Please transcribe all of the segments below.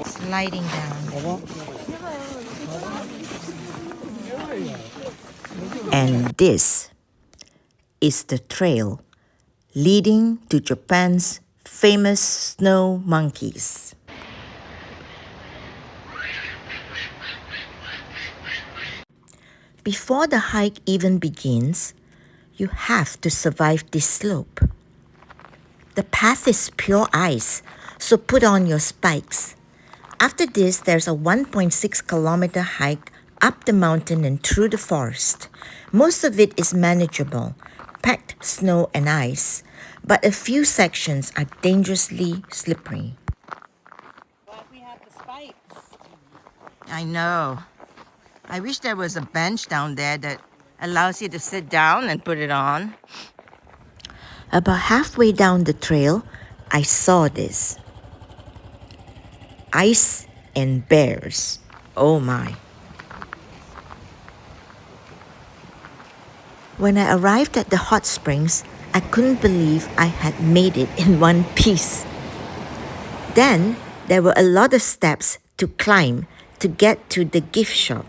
Sliding down. And this is the trail leading to Japan's famous snow monkeys. Before the hike even begins, you have to survive this slope. The path is pure ice, so put on your spikes. After this, there's a 1.6-kilometer hike up the mountain and through the forest. Most of it is manageable, packed snow and ice, but a few sections are dangerously slippery. Glad we have the spikes. I know. I wish there was a bench down there that allows you to sit down and put it on. About halfway down the trail, I saw this. Ice and bears. Oh my. When I arrived at the hot springs, I couldn't believe I had made it in one piece. Then there were a lot of steps to climb to get to the gift shop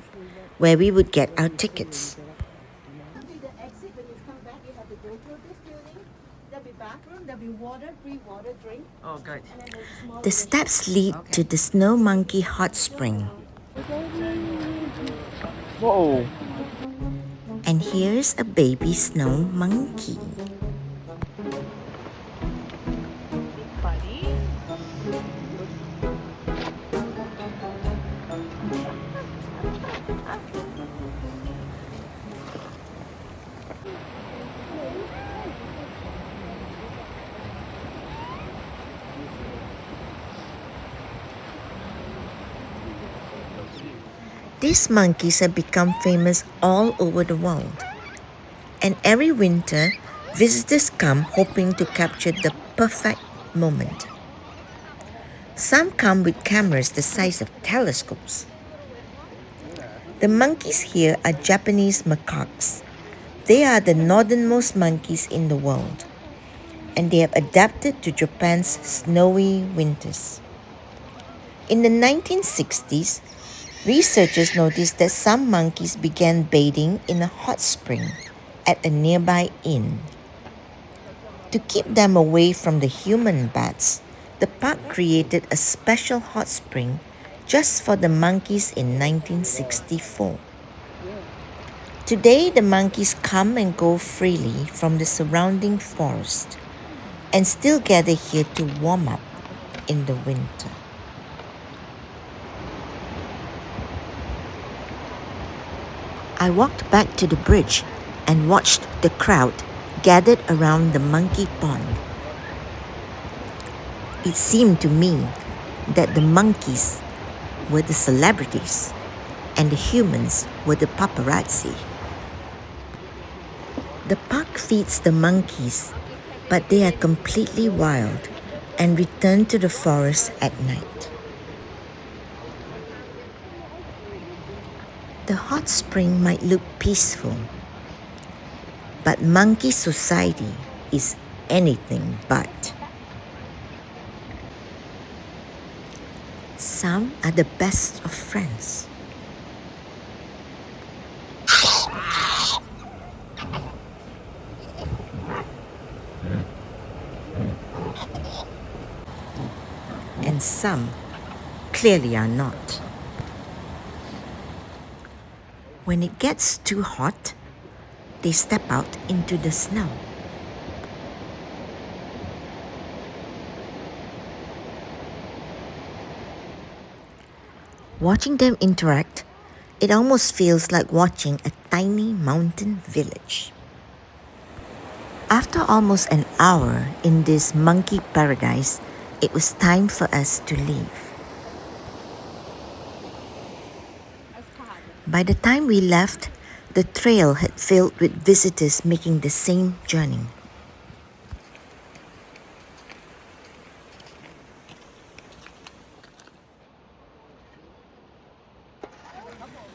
where we would get our tickets. The exit, when you come back, you have to go through this building. There'll be bathroom, there'll be water, free water, drink. Oh, good. And then there's a small The steps lead to the Snow Monkey Hot Spring. Whoa. And here's a baby snow monkey. buddy. These monkeys have become famous all over the world. And every winter, visitors come hoping to capture the perfect moment. Some come with cameras the size of telescopes. The monkeys here are Japanese macaques. They are the northernmost monkeys in the world, and they have adapted to Japan's snowy winters. In the 1960s, researchers noticed that some monkeys began bathing in a hot spring at a nearby inn. To keep them away from the human baths, the park created a special hot spring just for the monkeys in 1964. Today, the monkeys come and go freely from the surrounding forest and still gather here to warm up in the winter. I walked back to the bridge and watched the crowd gathered around the monkey pond. It seemed to me that the monkeys were the celebrities and the humans were the paparazzi. The park feeds the monkeys, but they are completely wild and return to the forest at night. The hot spring might look peaceful, but monkey society is anything but. Some are the best of friends. And some clearly are not. When it gets too hot, they step out into the snow. Watching them interact, it almost feels like watching a tiny mountain village. After almost an hour in this monkey paradise, it was time for us to leave. By the time we left, the trail had filled with visitors making the same journey.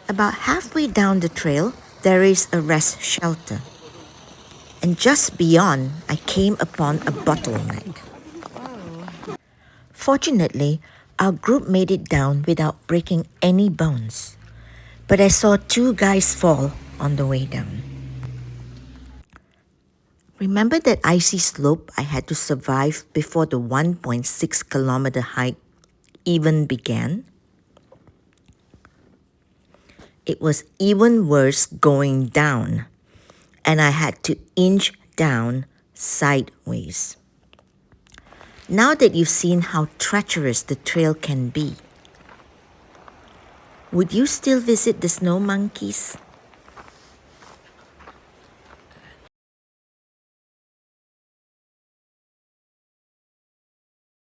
About halfway down the trail, there is a rest shelter. And just beyond, I came upon a bottleneck. Fortunately, our group made it down without breaking any bones. But I saw two guys fall on the way down. Remember that icy slope I had to survive before the 1.6-kilometer hike even began? It was even worse going down, and I had to inch down sideways. Now that you've seen how treacherous the trail can be, would you still visit the snow monkeys?